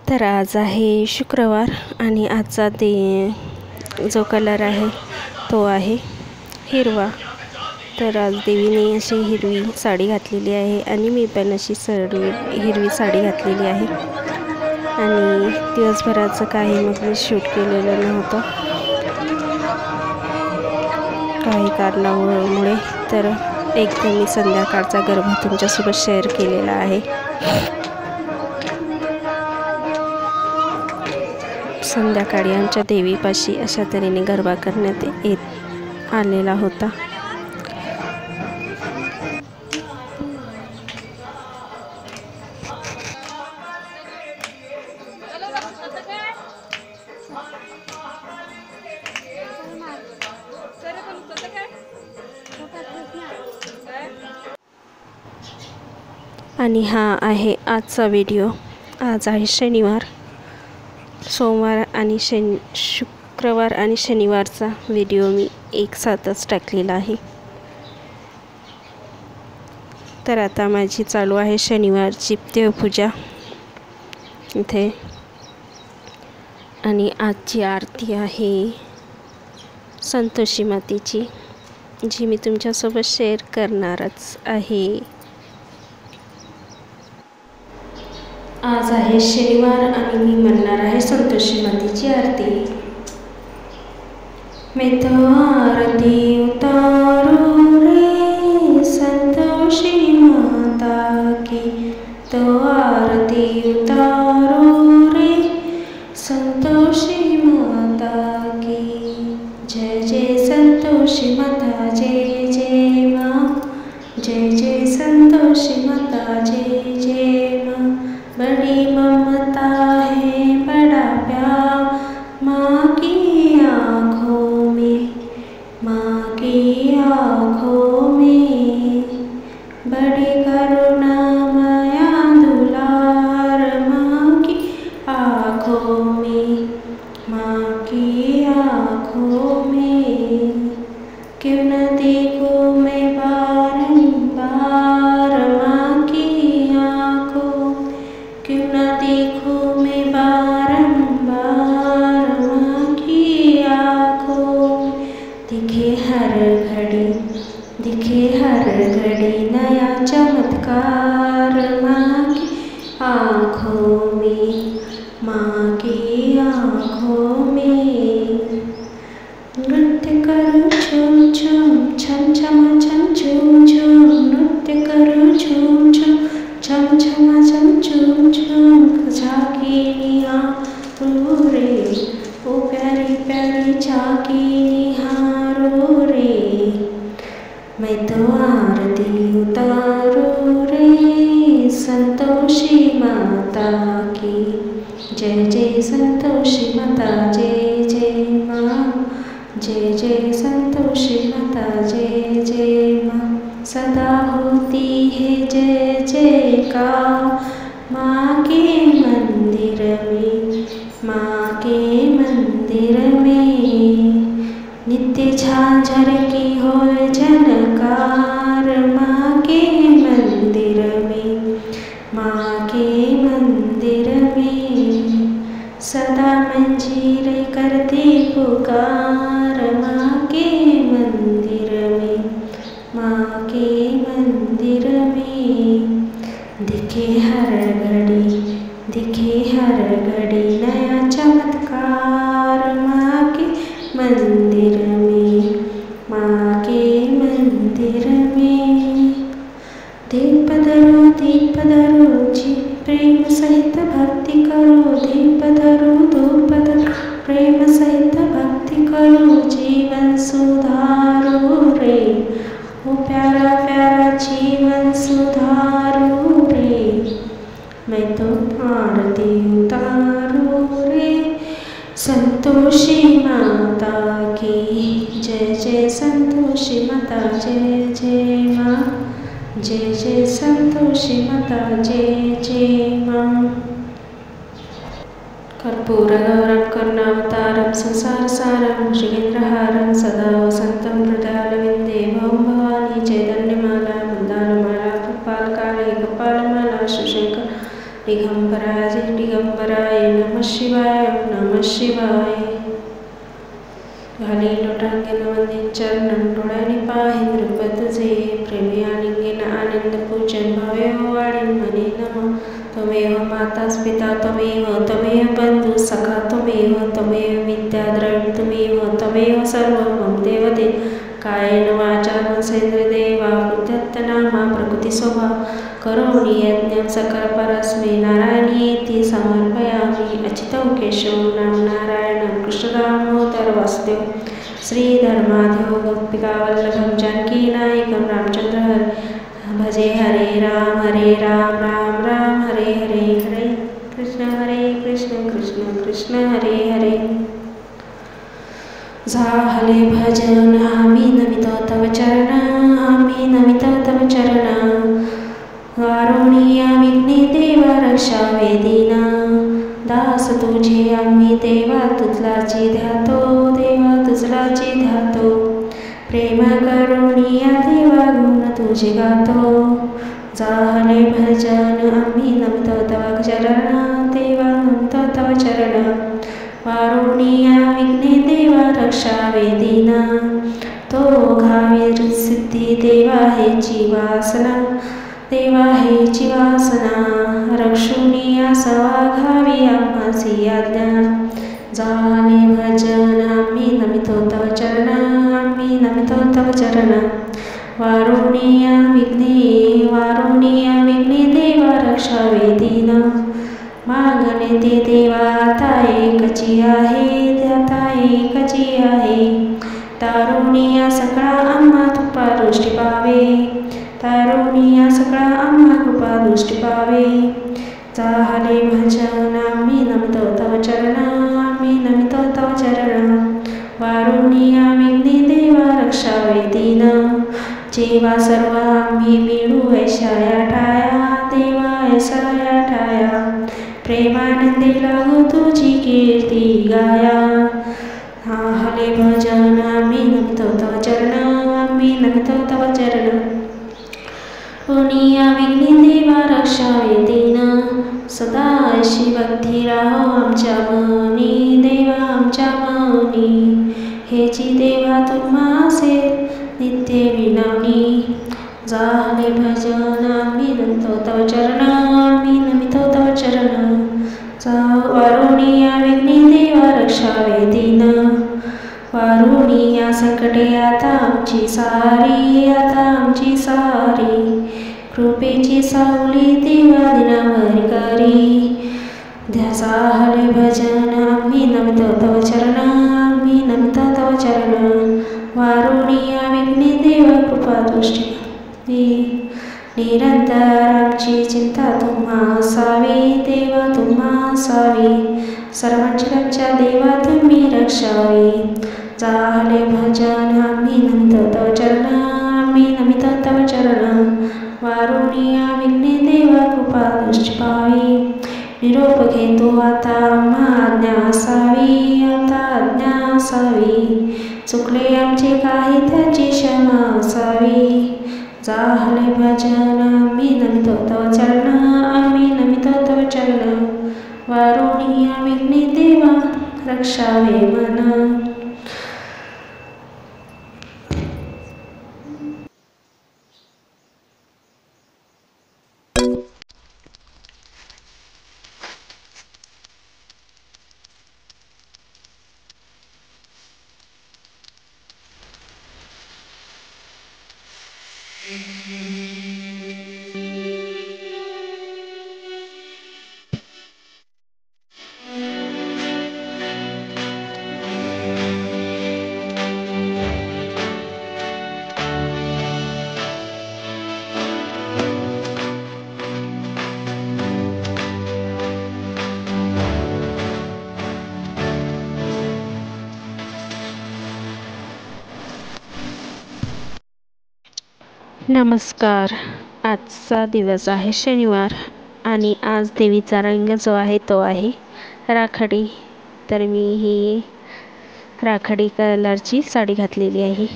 तर आज आहे शुक्रवार आणि आजचा जो कलर आहे तो आहे हिरवा। तर आज देवीने अशी हिरवी साडी घातलेली आहे आणि मी पण अशी हिरवी साडी घातलेली आहे। आणि दिवसभराचं काही मग मी शूट केलेलं नव्हतं काही कारणामुळे, तर एकदम मी संध्याकाळचा गरबा तुमच्यासोबत शेअर केलेला आहे। संध्याकाळी आमच्या देवीपाशी अशा तऱ्हेने गरबा करण्यात आलेला होता। आणि हा आहे आजचा व्हिडिओ। आज आहे शनिवार, सोमवार आणि शुक्रवार आणि शनिवारचा व्हिडिओ मी एक साथच टाकलेला आहे। तर आता माझी चालू आहे शनिवारची देवपूजा इथे, आणि आजची आरती आहे संतोषी मातेची, जी मी तुमच्यासोबत शेअर करणारच आहे। आज आहे शनिवार आणि मी म्हणणार आहे संतोषी मातेची आरती। मैं तो आरती उतारू रे संतोषी माता की, तो आरती उतारू रे संतोषी माता की। जय जय संतोषी माता जय जय माँ, जय जय संतोषी माता जय जय माँ। बड़ी ममता है बड़ा प्यार माँ की आँखों में, माँ की आँखों में। बड़ी करुणा माया दुलार माँ की आँखों में, माँ की आँखों में। क्यों न देखूं मैं बारंबार माँ की आँखों, क्यों न देखूं मैं बारंबार माँ की आँखों। दिखे हर घड़ी नया चमत्कार माँ की आँखों में, माँ की आँखों में। नृत्य करूँ झूम झूम छम छम छम झूम झूम, नृत्य करूँ झूम झूम छम छम छम झूम झूम। झांकी निहारो रे ओ प्यारी प्यारी झांकी निहारो रे। मैं तो आरती उतारू रे संतोषी माता की। जय जय संतोषी माता जय जय माँ, जय जय संतोषी माता जय जय माँ। सदा होती है जय जयकार माँ के मंदिर में, माँ के मंदिर में। नित्य झांझर की हो झनकार माँ के मंदिर में, माँ के मंदिर में। सदा मंजीर करते पुकार माँ के मंदिर में, माँ के मंदिर में। दिखे हर घड़ी नया चमत्कार माँ के मंदिर में, माँ के मंदिर में। दीप धरो जी प्रेम सहित भक्ति करो, दीप धरो धूप धरो प्रेम सहित भक्ति करो। जीवन सुधारो रे ओ प्यारा प्यारा जीवन सुधारो रे। मैं तो आरती उतारू रे संतोषी माता की। जय जय संतोषी माता जय जय माँ, जय जय संतोषी माता जय जय माँ। कर्पूरगौरं करुणावतारं संसारसारं श्रीगेन्द्रहारं सदा वसन्तं हृदयारविन्दे। भवं भवानी चैतन्यमाला मन्दारमाला कपालकाले कपालमाला शिवशंकर दिगंबराज दिगंबराय नमः शिवाय नमः शिवाय. घाली लोटांगण वंदे चरणं डोळ्याने पाहि नृप तुझे प्रेमी आलिंगन आनंद पूजन भावे वाढीन म्हणे नमः. त्वमेव मातास पिता त्वमेव बंधू सखा त्वमेव विद्या द्रविण त्वमेव सर्व मम देवते कायेन वाचा मनसेंद्रिय देवा बुद्धत्तनामा प्रकृती स्वभाव करोमि यज्ञं सकल परस्मै नारायणीति समर्पयामि. अच्युतौ केशवं राम नारायणं कृष्ण दामोदर वासुदेव श्रीधर्माधव गोपिकावल्लभं जानकीनायकं रामचंद्र हरे भजे हरे राम राम राम हरे हरे कृष्ण कृष्ण कृष्ण हरे हरे. झाले भजन आम्ही नमितो तव चरण वारुणिया विघ्ने देवा रक्षा वेदीना दास तुझे आम्ही देवा तुझलाची ध्यातो प्रेम करुणिया देवा गुण तुझे गातो. झाले भजन आम्ही नमितो तव चरण देवा नमितो तव चरण वारुणिया विघ्ने देवा रक्षा वेदीना तो घावी सिद्धी देवा हेची वासना रक्षुनिया सवा घावी आम्हासी आज्ञा. झाले भजन आम्ही नमितो तव चरण वारुणिया विघ्ने देवा रक्षा वेदीना मागणे ते देवा आता एकची आहे तारुणिया सगळा आम्हा कृपा दृष्टी पावे. झाले भजन आम्ही नमितो तव चरण वारुणिया विघ्ने देवा रक्षा वेदीना जेवा सर्व आम्ही मिळू ऐशाया ठाया देवा ऐसाया ठाया प्रेमानंदे लागू तुझी कीर्ती गाया. झाले भजन आम्ही नमितो तव चरण वारुणिया विघ्ने देवा रक्षा वेदीना सदा अशी भक्ती राहो आमच्या मनी देवा आमच्या मनी हेची देवा तुम्हासे नित्य विनवणी. झाले भजन आम्ही नमितो तव चरण वारुणिया विघ्ने देवा रक्षा वेदीना वारुणिया संकटे आता आमची सारी कृपेची सावली देवा दिनावर करी. झाले भजन आम्ही नमितो तव चरण वारुणिया विघ्ने देवा कृपा दृष्टी निरंतर आमची चिंता तुम्हा असावी देवा सर्वांची रक्षा देवा तुम्ही रक्षावी. झाले भजन आम्ही नमितो तव चरण वारुणिया विघ्ने देवा कृपा दृष्टी पावी. निरोप घेतो आता आज्ञा असावी चुकले आमचे काही त्याची क्षमा असावी. झाले भजन आम्ही नमितो तव चरण वारुणिया विघ्ने देवा रक्षावे मन. नमस्कार. आजचा दिवस आहे शनिवार आणि आज देवीचा रंग जो आहे तो आहे राखाडी. तर मी ही राखाडी कलरची साडी घातलेली आहे.